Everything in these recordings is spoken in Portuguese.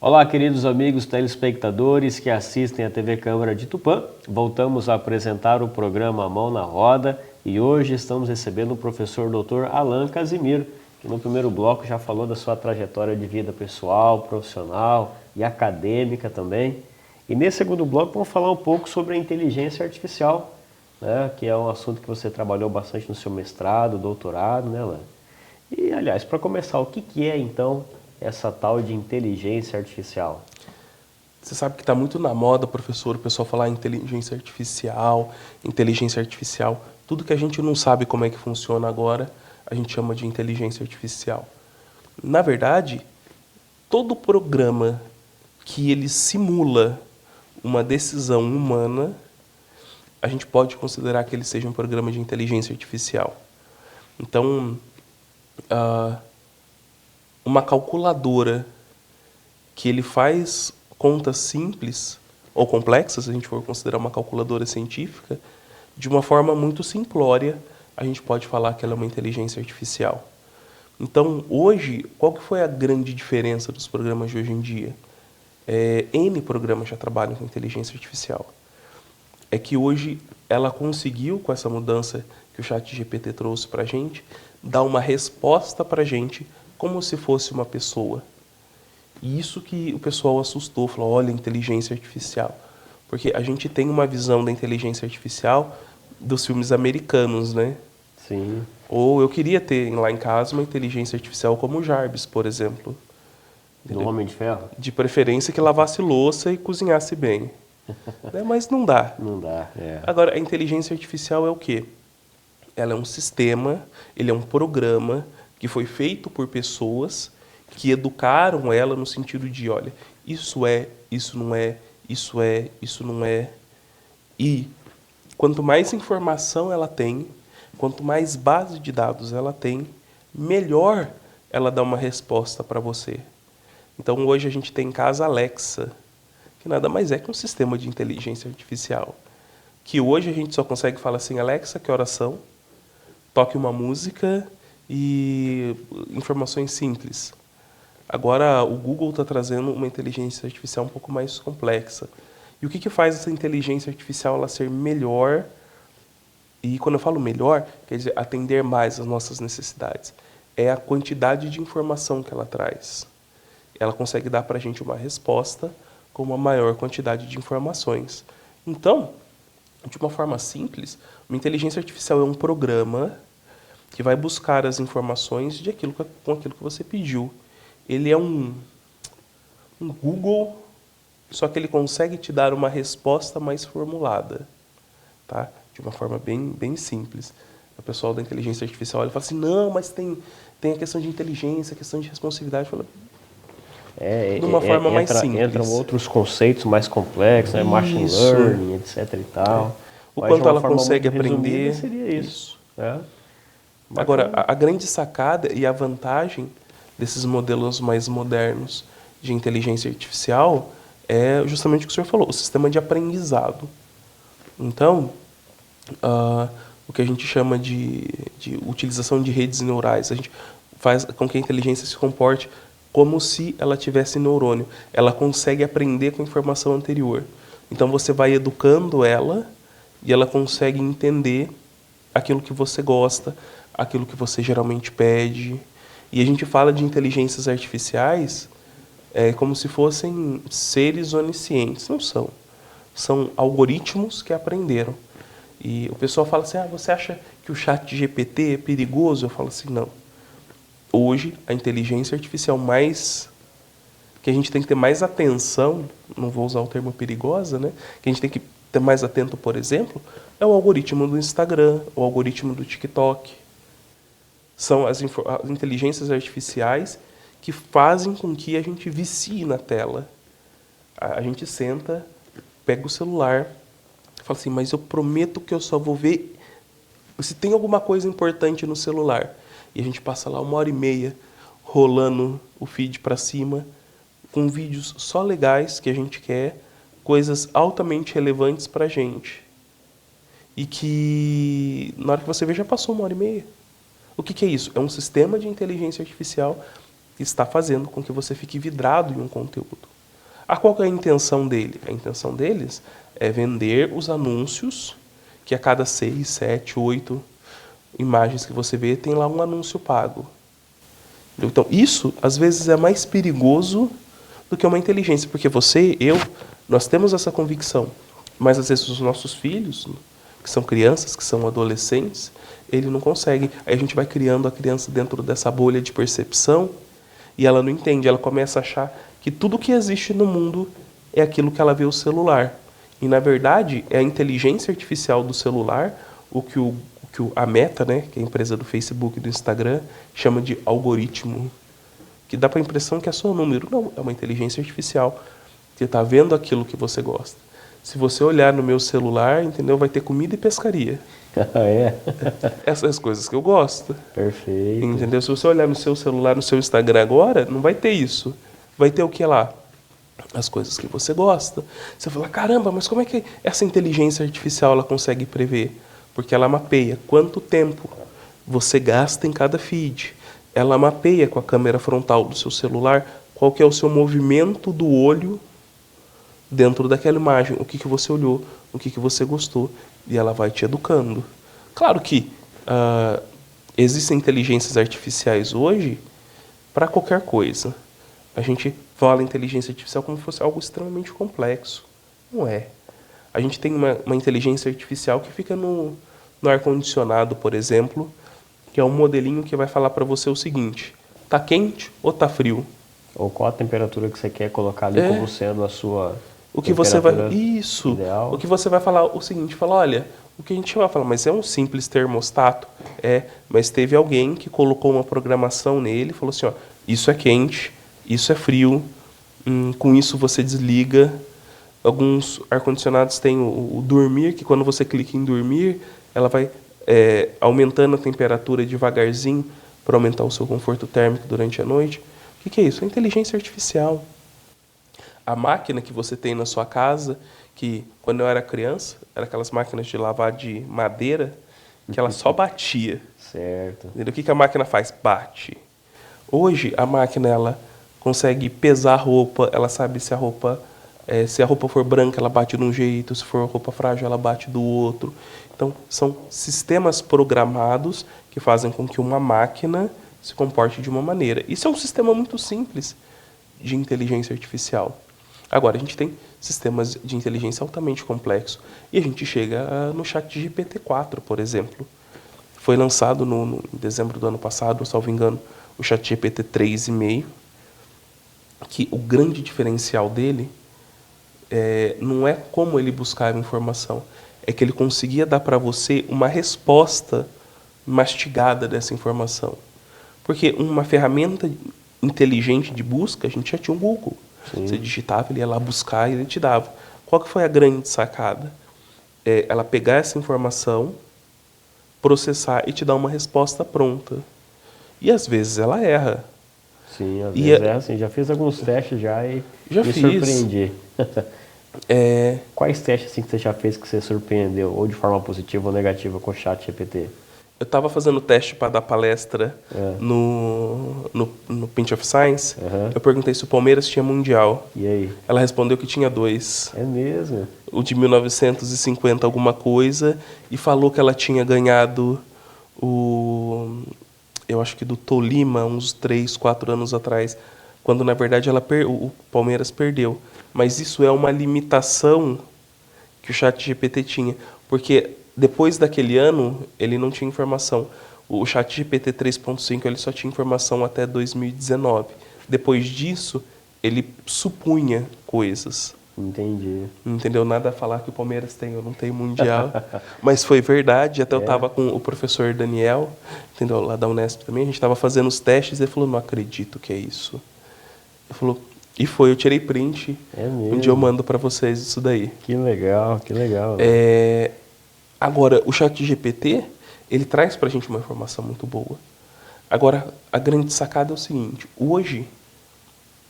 Olá, queridos amigos telespectadores que assistem a TV Câmara de Tupã. Voltamos a apresentar o programa Mão na Roda e hoje estamos recebendo o professor Dr. Alan Casimiro, que no primeiro bloco já falou da sua trajetória de vida pessoal, profissional e acadêmica também. E nesse segundo bloco vamos falar um pouco sobre a inteligência artificial, né, que é um assunto que você trabalhou bastante no seu mestrado, doutorado, né, Alan? E, aliás, para começar, o que é então essa tal de inteligência artificial? Você sabe que está muito na moda, professor, o pessoal falar inteligência artificial. Tudo que a gente não sabe como é que funciona agora, a gente chama de inteligência artificial. Na verdade, todo programa que ele simula uma decisão humana, a gente pode considerar que ele seja um programa de inteligência artificial. Então, uma calculadora que ele faz contas simples ou complexas, se a gente for considerar uma calculadora científica, de uma forma muito simplória, a gente pode falar que ela é uma inteligência artificial. Então, hoje, qual que foi a grande diferença dos programas de hoje em dia? N programas já trabalham com inteligência artificial. É que hoje ela conseguiu, com essa mudança que o ChatGPT trouxe para a gente, dar uma resposta para a gente como se fosse uma pessoa. E isso que o pessoal assustou, falou, olha, inteligência artificial. Porque a gente tem uma visão da inteligência artificial dos filmes americanos, né? Sim. Ou eu queria ter lá em casa uma inteligência artificial como o Jarvis, por exemplo. Do Homem de Ferro? De preferência que lavasse louça e cozinhasse bem. Né? Mas não dá. Não dá, é. Agora, a inteligência artificial é o quê? Ela é um sistema, ele é um programa que foi feito por pessoas que educaram ela no sentido de, olha, isso é, isso não é, isso é, isso não é. E quanto mais informação ela tem, quanto mais base de dados ela tem, melhor ela dá uma resposta para você. Então, hoje a gente tem em casa a Alexa, que nada mais é que um sistema de inteligência artificial. Que hoje a gente só consegue falar assim, Alexa, que horas são? Toque uma música e informações simples. Agora, o Google está trazendo uma inteligência artificial um pouco mais complexa. E o que faz essa inteligência artificial ela ser melhor? E quando eu falo melhor, quer dizer atender mais às nossas necessidades. É a quantidade de informação que ela traz. Ela consegue dar para a gente uma resposta com uma maior quantidade de informações. Então, de uma forma simples, uma inteligência artificial é um programa que vai buscar as informações com aquilo que você pediu. Ele é um Google, só que ele consegue te dar uma resposta mais formulada, tá? De uma forma bem simples. O pessoal da inteligência artificial olha e fala assim, não, mas tem a questão de inteligência, a questão de responsividade. Fala, de uma forma mais simples. Entram outros conceitos mais complexos, né? Machine learning, etc. e tal. O quanto ela consegue aprender. Seria isso. É. Agora, a grande sacada e a vantagem desses modelos mais modernos de inteligência artificial é justamente o que o senhor falou, o sistema de aprendizado. Então, o que a gente chama de utilização de redes neurais, a gente faz com que a inteligência se comporte como se ela tivesse neurônio. Ela consegue aprender com a informação anterior. Então, você vai educando ela e ela consegue entender aquilo que você gosta, aquilo que você geralmente pede. E a gente fala de inteligências artificiais como se fossem seres oniscientes. Não são. São algoritmos que aprenderam. E o pessoal fala assim, você acha que o ChatGPT é perigoso? Eu falo assim, não. Hoje, a inteligência artificial que a gente tem que ter mais atenção, não vou usar o termo perigosa, né? Que a gente tem que ter mais atento, por exemplo, é o algoritmo do Instagram, o algoritmo do TikTok. São as inteligências artificiais que fazem com que a gente vicie na tela. A gente senta, pega o celular, fala assim, mas eu prometo que eu só vou ver se tem alguma coisa importante no celular. E a gente passa lá 1h30 rolando o feed para cima, com vídeos só legais que a gente quer, coisas altamente relevantes para a gente. E que, na hora que você vê, já passou 1h30. O que é isso? É um sistema de inteligência artificial que está fazendo com que você fique vidrado em um conteúdo. Qual que é a intenção dele? A intenção deles é vender os anúncios, que a cada 6, 7, 8 imagens que você vê, tem lá um anúncio pago. Então, isso, às vezes, é mais perigoso do que uma inteligência, porque você, eu, nós temos essa convicção, mas às vezes os nossos filhos, que são crianças, que são adolescentes, ele não consegue. Aí a gente vai criando a criança dentro dessa bolha de percepção e ela não entende, ela começa a achar que tudo que existe no mundo é aquilo que ela vê no celular. E, na verdade, é a inteligência artificial do celular, o que a Meta, né, que é a empresa do Facebook e do Instagram, chama de algoritmo, que dá para a impressão que é só um número. Não, é uma inteligência artificial que está vendo aquilo que você gosta. Se você olhar no meu celular, entendeu, vai ter comida e pescaria. É? Essas coisas que eu gosto. Perfeito. Entendeu? Se você olhar no seu celular, no seu Instagram agora, não vai ter isso. Vai ter o que lá? As coisas que você gosta. Você fala, caramba, mas como é que essa inteligência artificial ela consegue prever? Porque ela mapeia quanto tempo você gasta em cada feed. Ela mapeia com a câmera frontal do seu celular qual que é o seu movimento do olho dentro daquela imagem, o que você olhou, o que você gostou, e ela vai te educando. Claro que existem inteligências artificiais hoje para qualquer coisa. A gente fala inteligência artificial como se fosse algo extremamente complexo. Não é. A gente tem uma inteligência artificial que fica no ar-condicionado, por exemplo, que é um modelinho que vai falar para você o seguinte: tá quente ou tá frio? Ou qual a temperatura que você quer colocar ali como sendo a sua o que você vai ideal. O que você vai falar o seguinte, fala, olha, o que a gente vai falar, mas é um simples termostato, mas teve alguém que colocou uma programação nele, falou assim, ó, isso é quente, isso é frio, com isso você desliga. Alguns ar-condicionados têm o dormir, que quando você clica em dormir, ela vai aumentando a temperatura devagarzinho para aumentar o seu conforto térmico durante a noite. O que é isso? É inteligência artificial. A máquina que você tem na sua casa, que quando eu era criança, era aquelas máquinas de lavar de madeira, que ela só batia. Certo. Entendeu? O que a máquina faz? Bate. Hoje, a máquina ela consegue pesar a roupa, ela sabe se a roupa for branca, ela bate de um jeito, se for roupa frágil, ela bate do outro. Então, são sistemas programados que fazem com que uma máquina se comporte de uma maneira. Isso é um sistema muito simples de inteligência artificial. Agora, a gente tem sistemas de inteligência altamente complexos. E a gente chega no ChatGPT-4, por exemplo. Foi lançado em dezembro do ano passado, salvo engano, o ChatGPT 3,5, que o grande diferencial dele não é como ele buscava informação, é que ele conseguia dar para você uma resposta mastigada dessa informação. Porque uma ferramenta inteligente de busca, a gente já tinha o Google. Sim. Você digitava, ele ia lá buscar e ele te dava. Qual que foi a grande sacada? Ela pegar essa informação, processar e te dar uma resposta pronta. E às vezes ela erra. Sim, às vezes erra assim. Já fiz alguns testes e me surpreendi. Quais testes assim, que você já fez que você surpreendeu, ou de forma positiva ou negativa, com o ChatGPT? Eu estava fazendo teste para dar palestra no Pinch of Science. Eu perguntei se o Palmeiras tinha Mundial. E aí? Ela respondeu que tinha 2. É mesmo? O de 1950 alguma coisa. E falou que ela tinha ganhado eu acho que do Tolima, uns 3, 4 anos atrás. Quando, na verdade, o Palmeiras perdeu. Mas isso é uma limitação que o ChatGPT tinha. Porque depois daquele ano, ele não tinha informação. O ChatGPT 3.5 ele só tinha informação até 2019. Depois disso, ele supunha coisas. Entendi. Não entendeu nada a falar que o Palmeiras tem ou não tem Mundial. Mas foi verdade. Até eu estava com o professor Daniel, entendeu, lá da Unesp também. A gente estava fazendo os testes e ele falou, não acredito que é isso. Ele falou, e foi, eu tirei print. É mesmo? Um dia eu mando para vocês isso daí. Que legal, que legal. Agora, o ChatGPT, ele traz para a gente uma informação muito boa. Agora, a grande sacada é o seguinte. Hoje,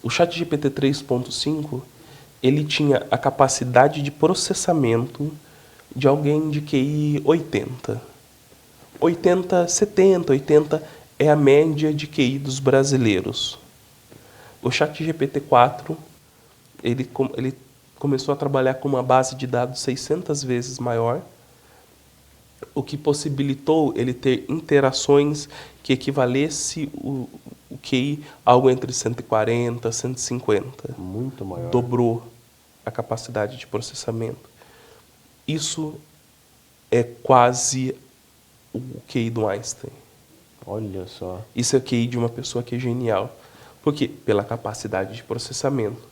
o ChatGPT 3.5, ele tinha a capacidade de processamento de alguém de QI 80. 70, 80 é a média de QI dos brasileiros. O ChatGPT 4 ele começou a trabalhar com uma base de dados 600 vezes maior, o que possibilitou ele ter interações que equivalesse o QI algo entre 140 e 150. Muito maior. Dobrou a capacidade de processamento. Isso é quase o QI do Einstein. Olha só. Isso é o QI de uma pessoa que é genial. Por quê? Pela capacidade de processamento.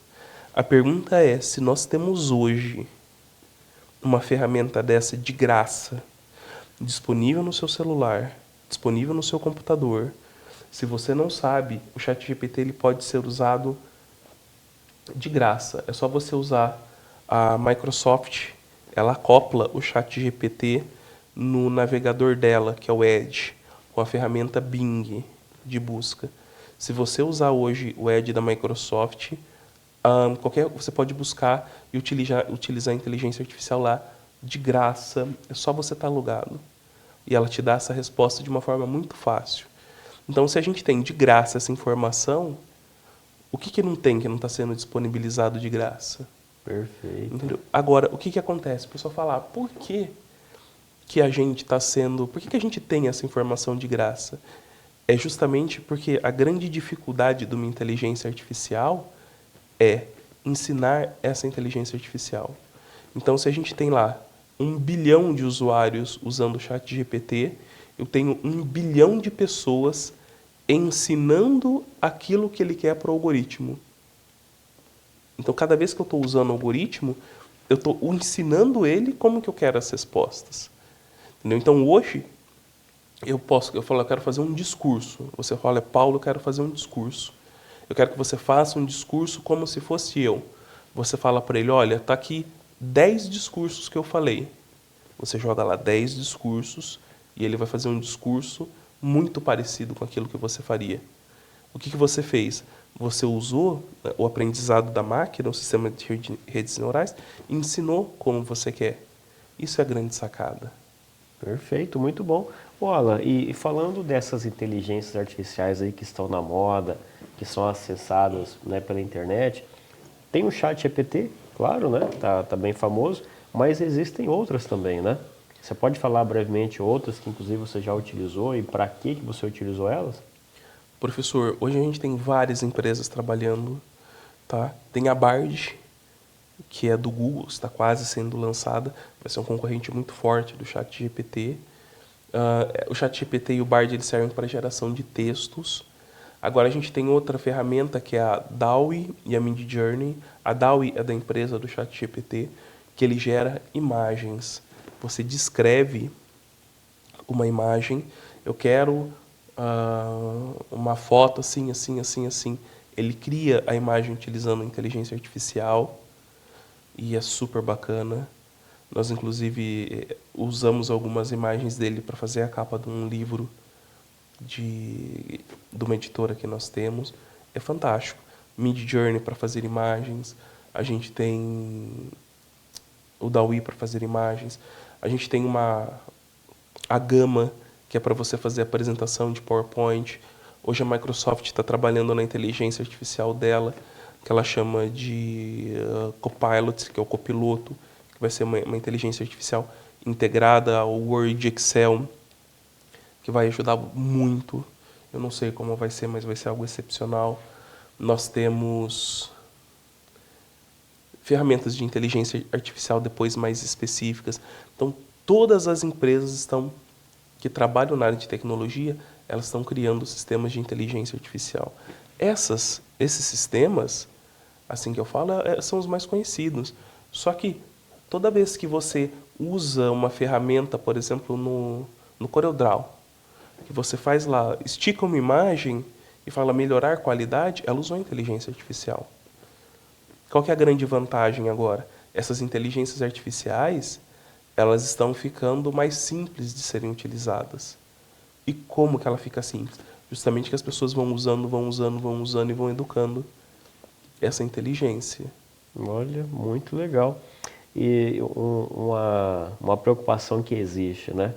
A pergunta é se nós temos hoje uma ferramenta dessa de graça, disponível no seu celular, disponível no seu computador. Se você não sabe, o ChatGPT ele pode ser usado de graça. É só você usar a Microsoft, ela acopla o ChatGPT no navegador dela, que é o Edge, com a ferramenta Bing de busca. Se você usar hoje o Edge da Microsoft, você pode buscar e utilizar a inteligência artificial lá de graça. É só você estar logado. E ela te dá essa resposta de uma forma muito fácil. Então, se a gente tem de graça essa informação, o que não tem que não está sendo disponibilizado de graça? Perfeito. Entendeu? Agora, o que acontece? O pessoal fala, por que a gente está sendo... Por que a gente tem essa informação de graça? É justamente porque a grande dificuldade de uma inteligência artificial é ensinar essa inteligência artificial. Então, se a gente tem lá 1 bilhão de usuários usando o ChatGPT, eu tenho 1 bilhão de pessoas ensinando aquilo que ele quer para o algoritmo. Então, cada vez que eu estou usando o algoritmo, eu estou ensinando ele como que eu quero as respostas. Entendeu? Então, hoje, eu falo, eu quero fazer um discurso. Você fala, Paulo, eu quero fazer um discurso. Eu quero que você faça um discurso como se fosse eu. Você fala para ele, olha, está aqui 10 discursos que eu falei. Você joga lá 10 discursos e ele vai fazer um discurso muito parecido com aquilo que você faria. O que você fez? Você usou o aprendizado da máquina, o sistema de redes neurais, e ensinou como você quer. Isso é a grande sacada. Perfeito, muito bom. Ô, Alan, e falando dessas inteligências artificiais aí que estão na moda, que são acessadas, né, pela internet, tem o ChatGPT, claro, né? Tá bem famoso, mas existem outras também, né? Você pode falar brevemente outras que inclusive você já utilizou e para que você utilizou elas? Professor, hoje a gente tem várias empresas trabalhando, tá? Tem a Bard, que é do Google, está quase sendo lançada, vai ser um concorrente muito forte do ChatGPT. O ChatGPT e o Bard eles servem para geração de textos. Agora a gente tem outra ferramenta que é a DALL-E e a Midjourney. A DALL-E é da empresa do ChatGPT, que ele gera imagens. Você descreve uma imagem, eu quero uma foto assim, assim, assim, assim. Ele cria a imagem utilizando a inteligência artificial e é super bacana. Nós, inclusive, usamos algumas imagens dele para fazer a capa de um livro de uma editora que nós temos. É fantástico. Midjourney para fazer imagens. A gente tem o DALL-E para fazer imagens. A gente tem a Gama, que é para você fazer apresentação de PowerPoint. Hoje a Microsoft está trabalhando na inteligência artificial dela, que ela chama de Copilot, que é o copiloto, que vai ser uma inteligência artificial integrada ao Word e Excel, que vai ajudar muito. Eu não sei como vai ser, mas vai ser algo excepcional. Nós temos ferramentas de inteligência artificial depois mais específicas. Então, todas as empresas que trabalham na área de tecnologia, elas estão criando sistemas de inteligência artificial. Esses sistemas, assim que eu falo, são os mais conhecidos. Só que toda vez que você usa uma ferramenta, por exemplo, no CorelDRAW, que você faz lá, estica uma imagem e fala melhorar qualidade, ela usou a inteligência artificial. Qual que é a grande vantagem agora? Essas inteligências artificiais, elas estão ficando mais simples de serem utilizadas. E como que ela fica simples? Justamente que as pessoas vão usando e vão educando essa inteligência. Olha, muito legal. E uma preocupação que existe, né?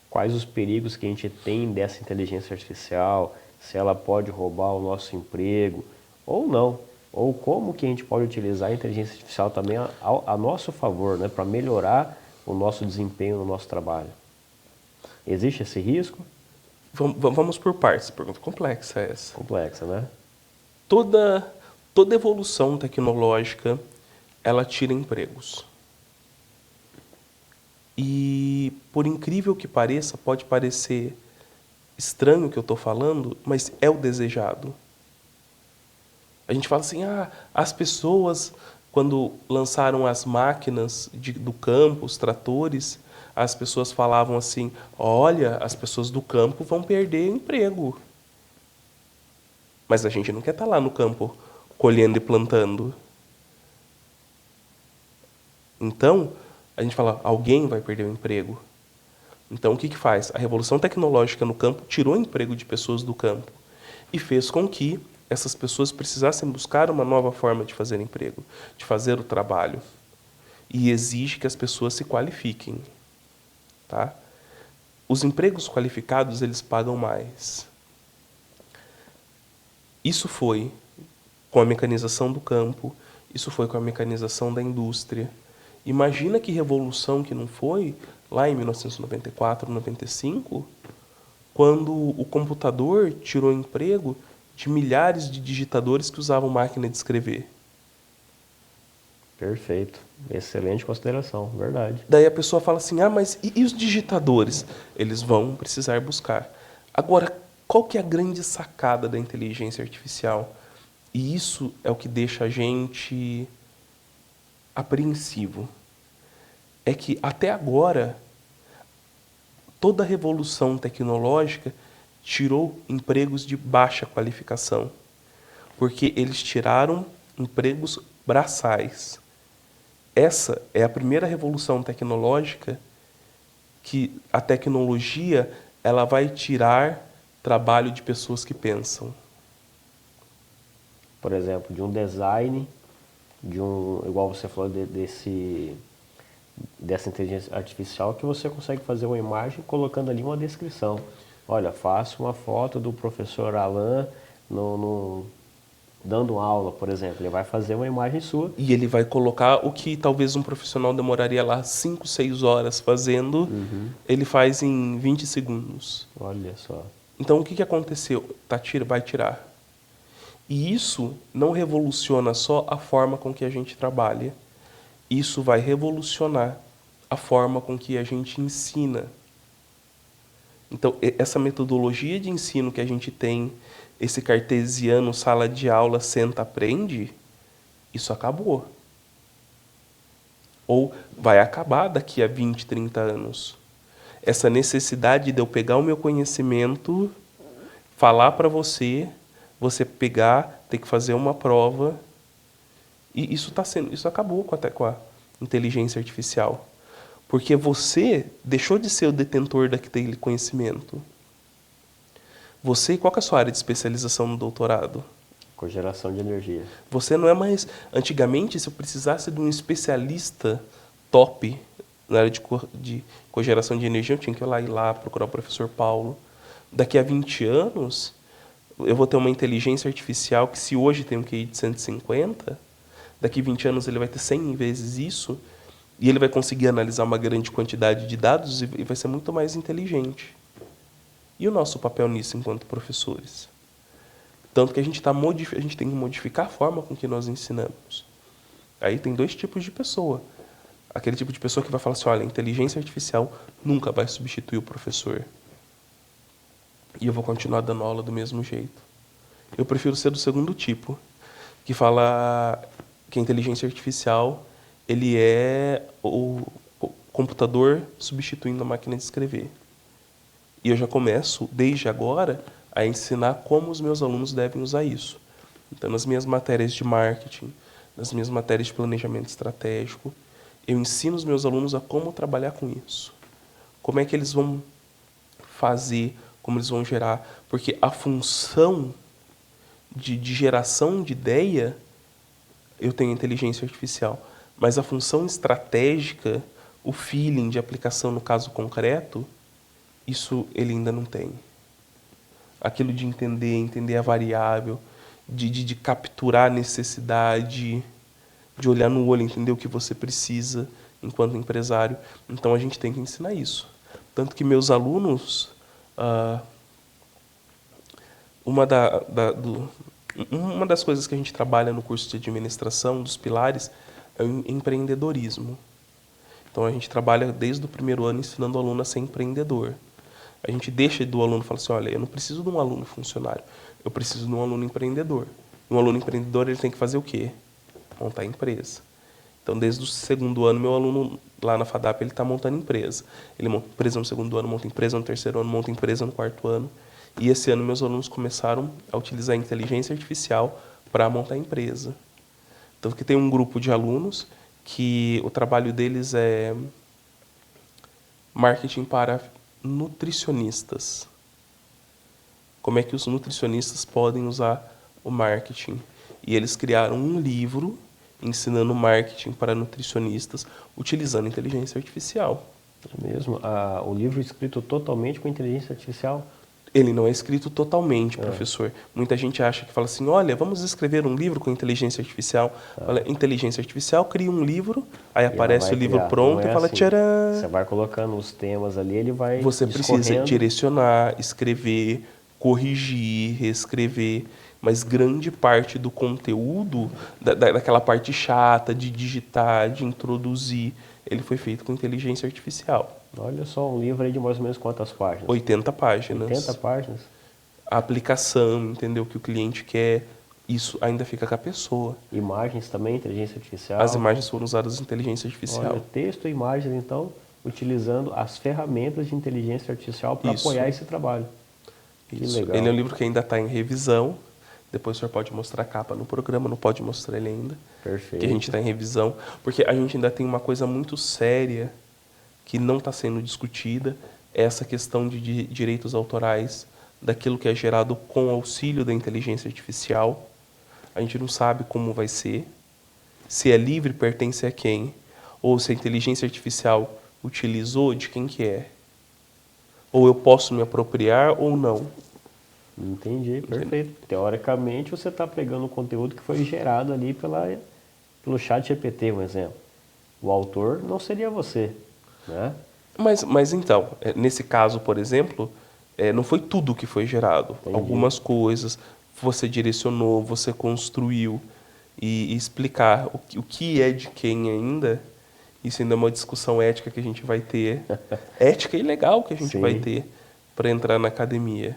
Quais os perigos que a gente tem dessa inteligência artificial, se ela pode roubar o nosso emprego ou não. Ou como que a gente pode utilizar a inteligência artificial também a nosso favor, né, para melhorar o nosso desempenho no nosso trabalho? Existe esse risco? Vamos por partes, pergunta complexa essa. Complexa, né? Toda evolução tecnológica, ela tira empregos. E, por incrível que pareça, pode parecer estranho o que eu estou falando, mas é o desejado. A gente fala assim, as pessoas, quando lançaram as máquinas do campo, os tratores, as pessoas falavam assim, olha, as pessoas do campo vão perder emprego. Mas a gente não quer estar lá no campo colhendo e plantando. Então, a gente fala, alguém vai perder o emprego. Então, o que faz? A revolução tecnológica no campo tirou o emprego de pessoas do campo e fez com que essas pessoas precisassem buscar uma nova forma de fazer emprego, de fazer o trabalho. E exige que as pessoas se qualifiquem. Tá? Os empregos qualificados, eles pagam mais. Isso foi com a mecanização do campo, isso foi com a mecanização da indústria. Imagina que revolução que não foi lá em 1994, 95, quando o computador tirou emprego de milhares de digitadores que usavam máquina de escrever. Perfeito. Excelente consideração, verdade. Daí a pessoa fala assim, mas e os digitadores? Eles vão precisar buscar. Agora, qual que é a grande sacada da inteligência artificial? E isso é o que deixa a gente apreensivo. É que, até agora, toda a revolução tecnológica tirou empregos de baixa qualificação, porque eles tiraram empregos braçais. Essa é a primeira revolução tecnológica que a tecnologia ela vai tirar trabalho de pessoas que pensam. Por exemplo, de um design, igual você falou dessa inteligência artificial, que você consegue fazer uma imagem colocando ali uma descrição. Olha, faço uma foto do professor Alan dando aula, por exemplo. Ele vai fazer uma imagem sua. E ele vai colocar o que talvez um profissional demoraria lá 5, 6 horas fazendo, ele faz em 20 segundos. Olha só. Então, o que aconteceu? Vai tirar. E isso não revoluciona só a forma com que a gente trabalha. Isso vai revolucionar a forma com que a gente ensina. Então, essa metodologia de ensino que a gente tem, esse cartesiano, sala de aula, senta, aprende, isso acabou. Ou vai acabar daqui a 20, 30 anos. Essa necessidade de eu pegar o meu conhecimento, falar para você pegar, ter que fazer uma prova, e isso acabou com a inteligência artificial. Porque você deixou de ser o detentor daquele conhecimento. Qual que é a sua área de especialização no doutorado? Cogeração de energia. Você não é mais... Antigamente, se eu precisasse de um especialista top na área de cogeração de energia, eu tinha que ir lá procurar o professor Paulo. Daqui a 20 anos, eu vou ter uma inteligência artificial que, se hoje tem um QI de 150, daqui a 20 anos ele vai ter 100 vezes isso, e ele vai conseguir analisar uma grande quantidade de dados e vai ser muito mais inteligente. E o nosso papel nisso enquanto professores? Tanto que a gente tem que modificar a forma com que nós ensinamos. Aí tem 2 tipos de pessoa. Aquele tipo de pessoa que vai falar assim, olha, a inteligência artificial nunca vai substituir o professor. E eu vou continuar dando aula do mesmo jeito. Eu prefiro ser do segundo tipo, que fala que a inteligência artificial ele é o computador substituindo a máquina de escrever. E eu já começo, desde agora, a ensinar como os meus alunos devem usar isso. Então, nas minhas matérias de marketing, nas minhas matérias de planejamento estratégico, eu ensino os meus alunos a como trabalhar com isso. Como é que eles vão fazer, como eles vão gerar. Porque a função de geração de ideia, eu tenho inteligência artificial. Mas a função estratégica, o feeling de aplicação no caso concreto, isso ele ainda não tem. Aquilo de entender a variável, de capturar a necessidade, de olhar no olho, entender o que você precisa enquanto empresário. Então, a gente tem que ensinar isso. Tanto que meus alunos, uma das coisas que a gente trabalha no curso de administração, dos pilares, é o empreendedorismo. Então, a gente trabalha desde o primeiro ano ensinando o aluno a ser empreendedor. A gente deixa do aluno falar assim, olha, eu não preciso de um aluno funcionário, eu preciso de um aluno empreendedor. Um aluno empreendedor, ele tem que fazer o quê? Montar empresa. Então, desde o segundo ano, meu aluno lá na FADAP, ele está montando empresa. Ele monta empresa no segundo ano, monta empresa no terceiro ano, monta empresa no quarto ano. E esse ano, meus alunos começaram a utilizar a inteligência artificial para montar empresa. Então, que tem um grupo de alunos que o trabalho deles é marketing para nutricionistas. Como é que os nutricionistas podem usar o marketing? E eles criaram um livro ensinando marketing para nutricionistas utilizando inteligência artificial. É mesmo? O livro escrito totalmente com inteligência artificial? Ele não é escrito totalmente, professor. Muita gente acha que fala assim, olha, vamos escrever um livro com inteligência artificial. Olha, inteligência artificial cria um livro, aí aparece o livro pronto e fala, assim. tcharam! Você vai colocando os temas ali, ele vai Você precisa discorrendo. direcionar, escrever, corrigir, reescrever. Mas grande parte do conteúdo, daquela parte chata de digitar, de introduzir, ele foi feito com inteligência artificial. Olha só, um livro aí de mais ou menos quantas páginas? 80 páginas. 80 páginas? A aplicação, entender o que o cliente quer, isso ainda fica com a pessoa. Imagens também, inteligência artificial? As imagens foram usadas em inteligência artificial. Olha, texto e imagens, então, utilizando as ferramentas de inteligência artificial para apoiar esse trabalho. Isso. Que legal. Ele é um livro que ainda está em revisão. Depois o senhor pode mostrar a capa no programa, não pode mostrar ele ainda. Perfeito. Que a gente está em revisão. Porque a gente ainda tem uma coisa muito séria que não está sendo discutida, é essa questão de direitos autorais, daquilo que é gerado com auxílio da inteligência artificial. A gente não sabe como vai ser, se é livre, pertence a quem, ou se a inteligência artificial utilizou, de quem que é. Ou eu posso me apropriar ou não. Entendi, perfeito. Teoricamente, você está pegando o conteúdo que foi gerado ali pelo chat GPT, um exemplo. O autor não seria você, né? Mas então, nesse caso, por exemplo, não foi tudo que foi gerado. Entendi. Algumas coisas você direcionou, você construiu e explicar o que é de quem ainda. Isso ainda é uma discussão ética que a gente vai ter. Ética e legal que a gente vai ter para entrar na academia.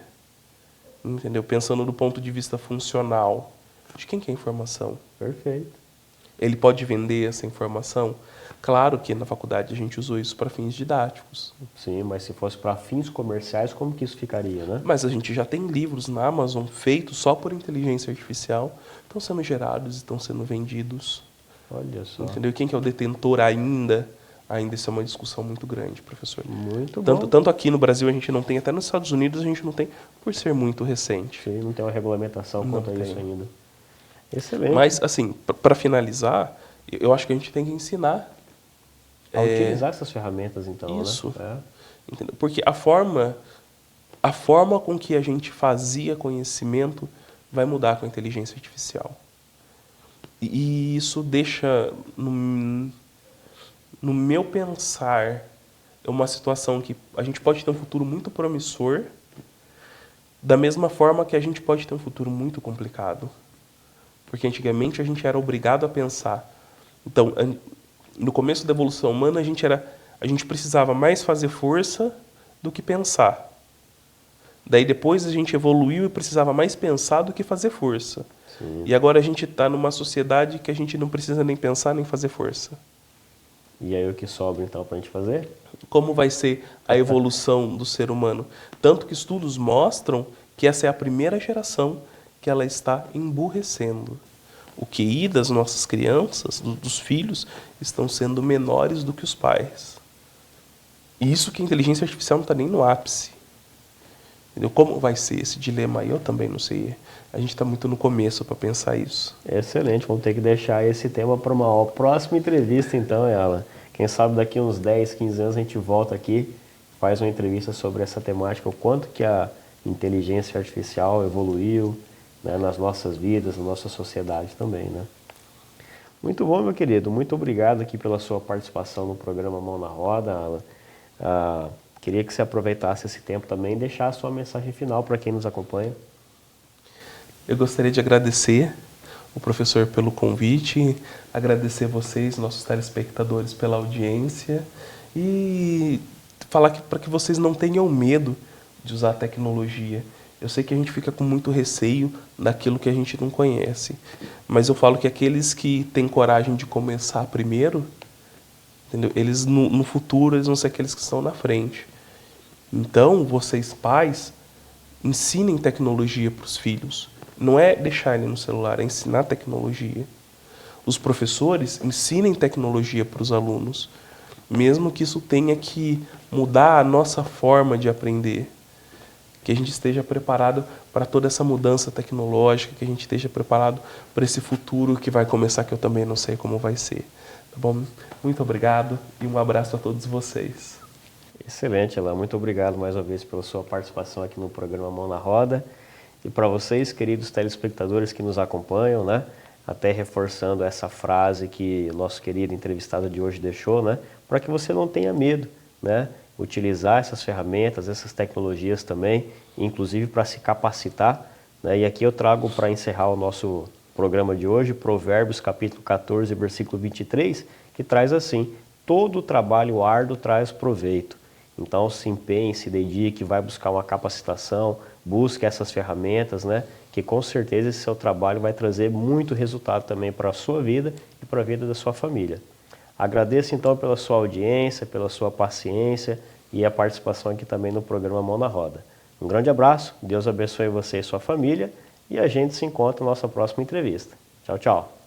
Entendeu? Pensando do ponto de vista funcional. De quem que é a informação? Perfeito. Ele pode vender essa informação? Claro que na faculdade a gente usou isso para fins didáticos. Sim, mas se fosse para fins comerciais, como que isso ficaria, né? Mas a gente já tem livros na Amazon feitos só por inteligência artificial, estão sendo gerados e estão sendo vendidos. Olha só. Entendeu? E quem que é o detentor ainda? Ainda isso é uma discussão muito grande, professor. Muito bom. Tanto aqui no Brasil a gente não tem, até nos Estados Unidos a gente não tem, por ser muito recente. Sim, não tem uma regulamentação quanto a isso ainda. Excelente. Mas, assim, para finalizar, eu acho que a gente tem que ensinar a utilizar essas ferramentas, então, isso, né? Entendeu? Porque a forma com que a gente fazia conhecimento vai mudar com a inteligência artificial. E isso deixa, no meu pensar, uma situação que a gente pode ter um futuro muito promissor, da mesma forma que a gente pode ter um futuro muito complicado. Porque antigamente a gente era obrigado a pensar. Então, no começo da evolução humana, a gente precisava mais fazer força do que pensar. Daí depois a gente evoluiu e precisava mais pensar do que fazer força. Sim. E agora a gente está numa sociedade que a gente não precisa nem pensar nem fazer força. E aí o que sobra então para a gente fazer? Como vai ser a evolução do ser humano? Tanto que estudos mostram que essa é a primeira geração que ela está emburrecendo. O QI das nossas crianças, dos filhos, estão sendo menores do que os pais. E isso que a inteligência artificial não está nem no ápice. Entendeu? Como vai ser esse dilema aí? Eu também não sei. A gente está muito no começo para pensar isso. Excelente, vamos ter que deixar esse tema para uma próxima entrevista então, Alan. Quem sabe daqui uns 10, 15 anos a gente volta aqui, faz uma entrevista sobre essa temática, o quanto que a inteligência artificial evoluiu né, nas nossas vidas, na nossa sociedade também, né? Muito bom, meu querido. Muito obrigado aqui pela sua participação no programa Mão na Roda, Alan. Queria que você aproveitasse esse tempo também e deixasse a sua mensagem final para quem nos acompanha. Eu gostaria de agradecer o professor pelo convite, agradecer vocês, nossos telespectadores, pela audiência e falar para que vocês não tenham medo de usar a tecnologia. Eu sei que a gente fica com muito receio daquilo que a gente não conhece, mas eu falo que aqueles que têm coragem de começar primeiro, entendeu? Eles no futuro eles vão ser aqueles que estão na frente. Então, vocês pais, ensinem tecnologia para os filhos. Não é deixar ele no celular, é ensinar tecnologia. Os professores ensinem tecnologia para os alunos, mesmo que isso tenha que mudar a nossa forma de aprender. Que a gente esteja preparado para toda essa mudança tecnológica, que a gente esteja preparado para esse futuro que vai começar, que eu também não sei como vai ser. Tá bom? Muito obrigado e um abraço a todos vocês. Excelente, Alan. Muito obrigado mais uma vez pela sua participação aqui no programa Mão na Roda. E para vocês, queridos telespectadores que nos acompanham, né? Até reforçando essa frase que o nosso querido entrevistado de hoje deixou, né? Para que você não tenha medo, né? Utilizar essas ferramentas, essas tecnologias também, inclusive para se capacitar, né? E aqui eu trago para encerrar o nosso programa de hoje, Provérbios capítulo 14, versículo 23, que traz assim: todo trabalho árduo traz proveito. Então se empenhe, se dedique, vai buscar uma capacitação, busque essas ferramentas, né? Que com certeza esse seu trabalho vai trazer muito resultado também para a sua vida e para a vida da sua família. Agradeço então pela sua audiência, pela sua paciência e a participação aqui também no programa Mão na Roda. Um grande abraço, Deus abençoe você e sua família e a gente se encontra na nossa próxima entrevista. Tchau, tchau.